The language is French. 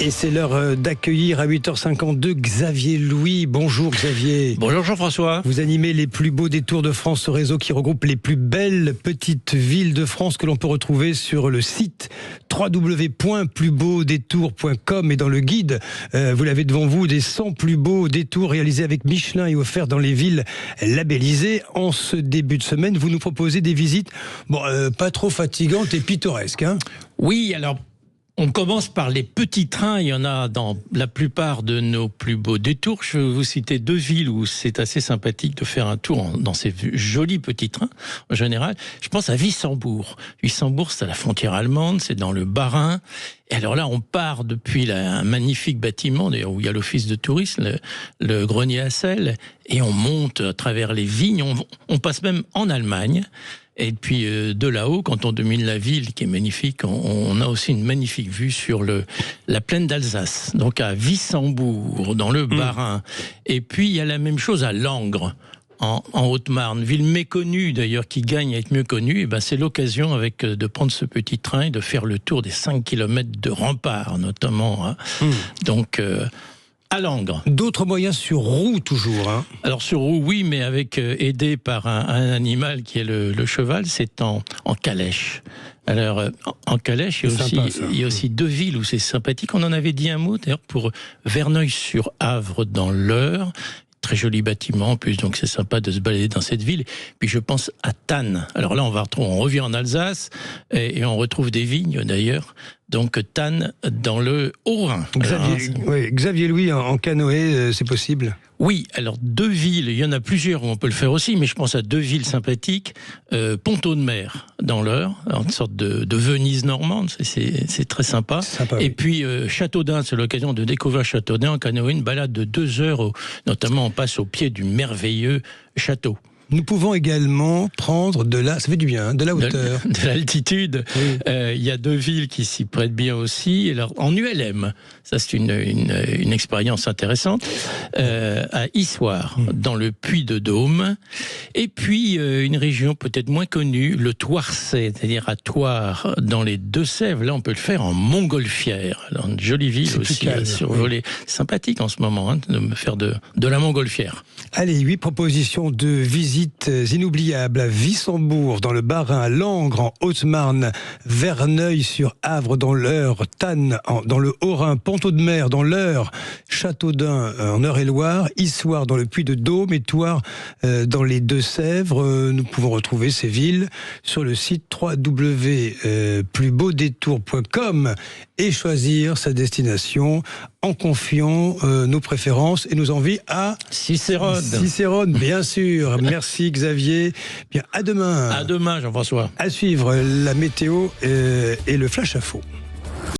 Et c'est l'heure d'accueillir à 8h52 Xavier Louis. Bonjour Xavier. Bonjour Jean-François. Vous animez les plus beaux détours de France, ce réseau qui regroupe les plus belles petites villes de France que l'on peut retrouver sur le site www.plusbeaudétours.com. Et dans le guide, vous l'avez devant vous, des 100 plus beaux détours réalisés avec Michelin et offerts dans les villes labellisées. En ce début de semaine, vous nous proposez des visites pas trop fatigantes et pittoresques. Hein. Oui, alors on commence par les petits trains. Il y en a dans la plupart de nos plus beaux détours. Je vais vous citer deux villes où c'est assez sympathique de faire un tour dans ces jolis petits trains. En général, je pense à Wissembourg. Wissembourg, c'est à la frontière allemande, c'est dans le Bas-Rhin. Et alors là, on part depuis un magnifique bâtiment, d'ailleurs, où il y a l'office de tourisme, le grenier à sel, et on monte à travers les vignes. On passe même en Allemagne. Et puis de là-haut, quand on domine la ville, qui est magnifique, on a aussi une magnifique vue sur la plaine d'Alsace. Donc à Wissembourg, dans le Bas-Rhin. Et puis il y a la même chose à Langres, en Haute-Marne, ville méconnue d'ailleurs, qui gagne à être mieux connue. Et ben c'est l'occasion de prendre ce petit train et de faire le tour des 5 km de remparts, notamment. Hein. Donc à Langres. D'autres moyens sur roue toujours. Hein. Alors sur roue, oui, mais aidé par un animal qui est le cheval, c'est en calèche. Alors en calèche, il y a aussi deux villes où c'est sympathique. On en avait dit un mot d'ailleurs pour Verneuil-sur-Avre dans l'Eure. Très joli bâtiment en plus, donc c'est sympa de se balader dans cette ville. Puis je pense à Thann. Alors là, on revient en Alsace et on retrouve des vignes d'ailleurs. Donc Thann dans le Haut-Rhin. Xavier Louis en canoë, c'est possible? Oui, alors deux villes, il y en a plusieurs où on peut le faire aussi, mais je pense à deux villes sympathiques. Pontaud-de-Mer dans l'Eure, une sorte de Venise normande, c'est très sympa. Et puis Châteaudun, c'est l'occasion de découvrir Châteaudun en canoë, une balade de 2 heures, notamment on passe au pied du merveilleux château. Nous pouvons également prendre ça fait du bien, de la hauteur. De l'altitude. Oui. Il y a deux villes qui s'y prêtent bien aussi. Alors, en ULM, ça c'est une expérience intéressante, à Issoire, dans le Puy-de-Dôme. Et puis, une région peut-être moins connue, le Thouarcet, c'est-à-dire à Thouars, dans les Deux-Sèvres. Là, on peut le faire en montgolfière. Alors, une jolie ville aussi à survoler. Oui. Sympathique en ce moment, hein, de me faire de la montgolfière. Allez, 8 propositions de visites inoubliables à Wissembourg, dans le Bas-Rhin, à Langres, en Haute-Marne, Verneuil-sur-Avre, dans l'Eure, Thann, dans le Haut-Rhin, Pontaud-de-Mer, dans l'Eure, Châteaudun, en Eure-et-Loire, Issoire, dans le Puy-de-Dôme, et Thouars, dans les Deux-Sèvres. Nous pouvons retrouver ces villes sur le site www.plusbeaudétours.com et choisir sa destination en confiant nos préférences et nos envies à Cicérone. Cicérone, bien sûr. Merci Xavier. Bien, à demain. À demain, Jean-François. À suivre la météo et le flash info.